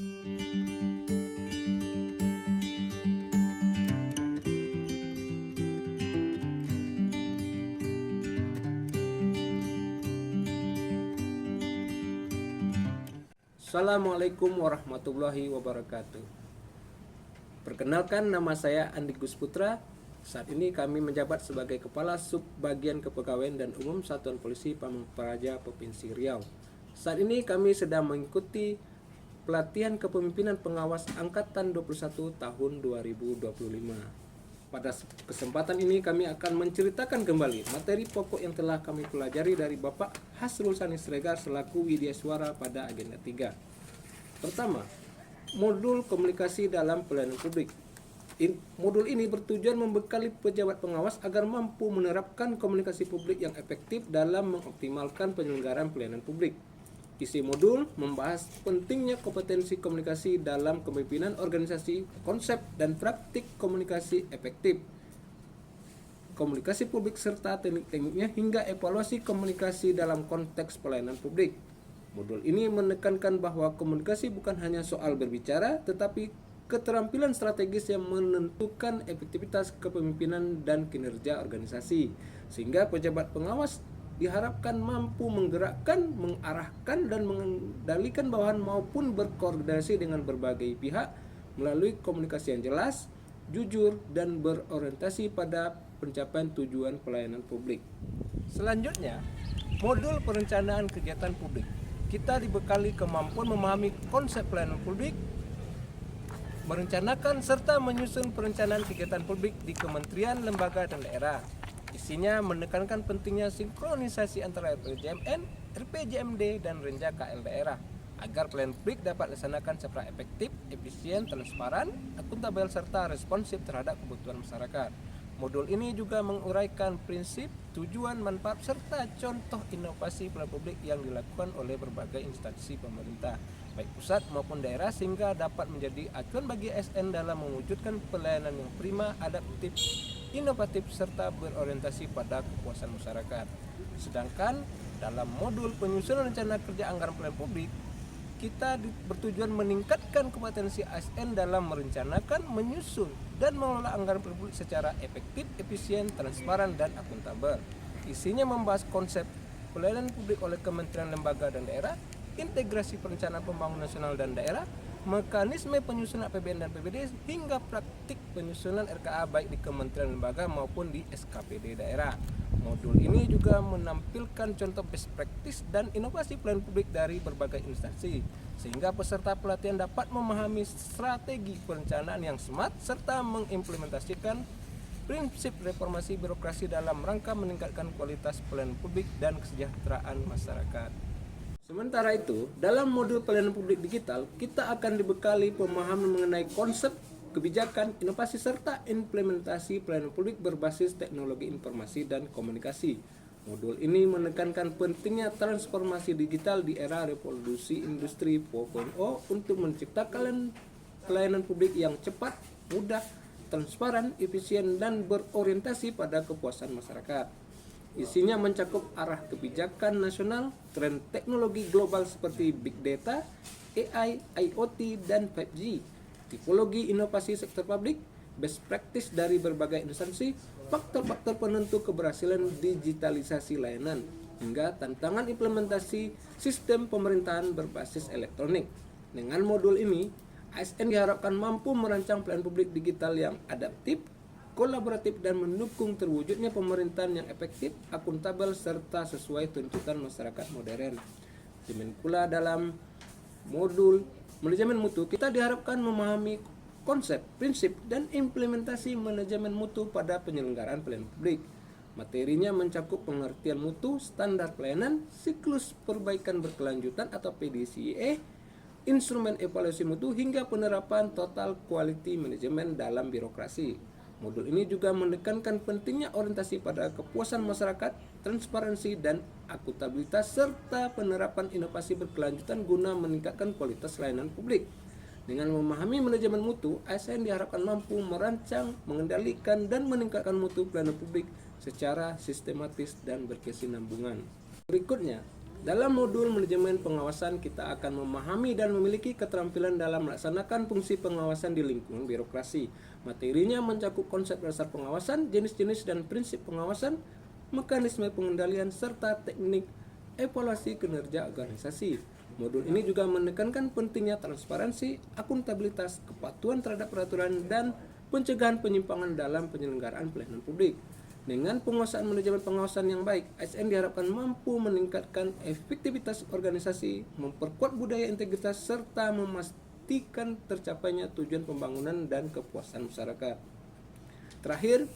Assalamualaikum warahmatullahi wabarakatuh. Perkenalkan, nama saya Andi Gus Putra. Saat ini kami menjabat sebagai Kepala Sub Bagian Kepegawaian dan Umum Satuan Polisi Pameng Praja Provinsi Riau. Saat ini kami sedang mengikuti pelatihan kepemimpinan pengawas Angkatan 21 tahun 2025. Pada kesempatan ini kami akan menceritakan kembali materi pokok yang telah kami pelajari dari Bapak Hasrul Sani Sregar selaku Widya Suara pada agenda 3. Pertama, modul komunikasi dalam pelayanan publik. Modul ini bertujuan membekali pejabat pengawas agar mampu menerapkan komunikasi publik yang efektif dalam mengoptimalkan penyelenggaraan pelayanan publik. Isi modul membahas pentingnya kompetensi komunikasi dalam kepemimpinan organisasi, konsep dan praktik komunikasi efektif, komunikasi publik serta teknik-tekniknya hingga evaluasi komunikasi dalam konteks pelayanan publik. Modul ini menekankan bahwa komunikasi bukan hanya soal berbicara, tetapi keterampilan strategis yang menentukan efektivitas kepemimpinan dan kinerja organisasi, sehingga pejabat pengawas diharapkan mampu menggerakkan, mengarahkan, dan mengendalikan bawahan maupun berkoordinasi dengan berbagai pihak melalui komunikasi yang jelas, jujur, dan berorientasi pada pencapaian tujuan pelayanan publik. Selanjutnya, modul perencanaan kegiatan publik. Kita dibekali kemampuan memahami konsep pelayanan publik, merencanakan serta menyusun perencanaan kegiatan publik di kementerian, lembaga, dan daerah. Isinya menekankan pentingnya sinkronisasi antara RPJMN, RPJMD, dan Renja KL daerah agar pelayanan publik dapat dilaksanakan secara efektif, efisien, transparan, akuntabel, serta responsif terhadap kebutuhan masyarakat. Modul ini juga menguraikan prinsip, tujuan, manfaat, serta contoh inovasi pelayanan publik yang dilakukan oleh berbagai instansi pemerintah, baik pusat maupun daerah, sehingga dapat menjadi acuan bagi ASN dalam mewujudkan pelayanan yang prima, adaptif, inovatif, serta berorientasi pada kepuasan masyarakat. Sedangkan dalam modul penyusunan rencana kerja anggaran pelayanan publik, kita bertujuan meningkatkan kompetensi ASN dalam merencanakan, menyusun, dan mengelola anggaran pelayanan publik secara efektif, efisien, transparan, dan akuntabel. Isinya membahas konsep pelayanan publik oleh kementerian, lembaga, dan daerah, integrasi perencanaan pembangunan nasional dan daerah, mekanisme penyusunan APBN dan APBD, hingga praktik penyusunan RKA baik di kementerian lembaga maupun di SKPD daerah. Modul ini juga menampilkan contoh best practice dan inovasi pelayanan publik dari berbagai instansi, sehingga peserta pelatihan dapat memahami strategi perencanaan yang smart serta mengimplementasikan prinsip reformasi birokrasi dalam rangka meningkatkan kualitas pelayanan publik dan kesejahteraan masyarakat. Sementara itu, dalam modul pelayanan publik digital, kita akan dibekali pemahaman mengenai konsep, kebijakan, inovasi, serta implementasi pelayanan publik berbasis teknologi informasi dan komunikasi. Modul ini menekankan pentingnya transformasi digital di era revolusi industri 4.0 untuk menciptakan pelayanan publik yang cepat, mudah, transparan, efisien, dan berorientasi pada kepuasan masyarakat. Isinya mencakup arah kebijakan nasional, tren teknologi global seperti Big Data, AI, IoT, dan 5G, tipologi inovasi sektor publik, best practice dari berbagai instansi, faktor-faktor penentu keberhasilan digitalisasi layanan, hingga tantangan implementasi sistem pemerintahan berbasis elektronik. Dengan modul ini, ASN diharapkan mampu merancang pelayanan publik digital yang adaptif, kolaboratif, dan mendukung terwujudnya pemerintahan yang efektif, akuntabel, serta sesuai tuntutan masyarakat modern. Demikian pula dalam modul manajemen mutu, kita diharapkan memahami konsep, prinsip, dan implementasi manajemen mutu pada penyelenggaraan pelayanan publik. Materinya mencakup pengertian mutu, standar pelayanan, siklus perbaikan berkelanjutan atau PDCA, instrumen evaluasi mutu, hingga penerapan total quality management dalam birokrasi. Modul ini juga menekankan pentingnya orientasi pada kepuasan masyarakat, transparansi, dan akuntabilitas, serta penerapan inovasi berkelanjutan guna meningkatkan kualitas layanan publik. Dengan memahami manajemen mutu, ASN diharapkan mampu merancang, mengendalikan, dan meningkatkan mutu pelayanan publik secara sistematis dan berkesinambungan. Berikutnya, Dalam modul manajemen pengawasan, kita akan memahami dan memiliki keterampilan dalam melaksanakan fungsi pengawasan di lingkungan birokrasi. Materinya mencakup konsep dasar pengawasan, jenis-jenis dan prinsip pengawasan, mekanisme pengendalian, serta teknik evaluasi kinerja organisasi. Modul ini juga menekankan pentingnya transparansi, akuntabilitas, kepatuhan terhadap peraturan, dan pencegahan penyimpangan dalam penyelenggaraan pelayanan publik. Dengan penguasaan manajemen pengawasan yang baik, ASN diharapkan mampu meningkatkan efektivitas organisasi, memperkuat budaya integritas, serta memastikan tercapainya tujuan pembangunan dan kepuasan masyarakat. Terakhir,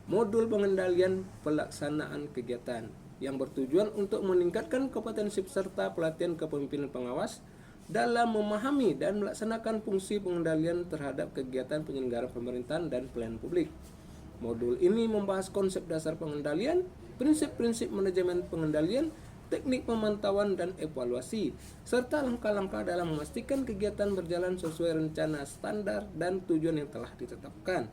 modul pengendalian pelaksanaan kegiatan yang bertujuan untuk meningkatkan kompetensi serta pelatihan kepemimpinan pengawas dalam memahami dan melaksanakan fungsi pengendalian terhadap kegiatan penyelenggaraan pemerintahan dan pelayanan publik. Modul ini membahas konsep dasar pengendalian, prinsip-prinsip manajemen pengendalian, teknik pemantauan dan evaluasi, serta langkah-langkah dalam memastikan kegiatan berjalan sesuai rencana standar dan tujuan yang telah ditetapkan.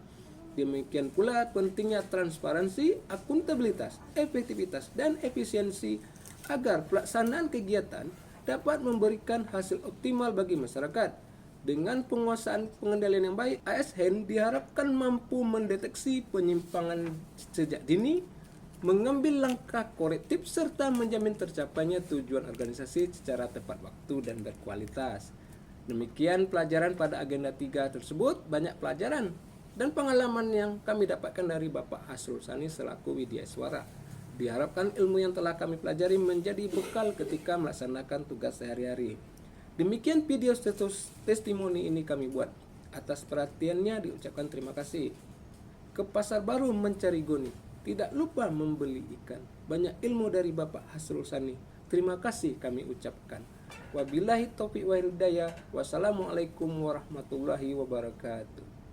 Demikian pula pentingnya transparansi, akuntabilitas, efektivitas, dan efisiensi agar pelaksanaan kegiatan dapat memberikan hasil optimal bagi masyarakat. Dengan penguasaan pengendalian yang baik, ASN diharapkan mampu mendeteksi penyimpangan sejak dini, mengambil langkah korektif, serta menjamin tercapainya tujuan organisasi secara tepat waktu dan berkualitas. Demikian pelajaran pada agenda 3 tersebut. Banyak pelajaran dan pengalaman yang kami dapatkan dari Bapak Hasrul Sani selaku Widya Suara. Diharapkan ilmu yang telah kami pelajari menjadi bekal ketika melaksanakan tugas sehari-hari. Demikian video status testimoni ini kami buat. Atas perhatiannya diucapkan terima kasih. Ke pasar baru mencari goni, tidak lupa membeli ikan. Banyak ilmu dari Bapak Hasrul Sani. Terima kasih kami ucapkan. Wabillahi taufiq wal hidayah. Wassalamualaikum warahmatullahi wabarakatuh.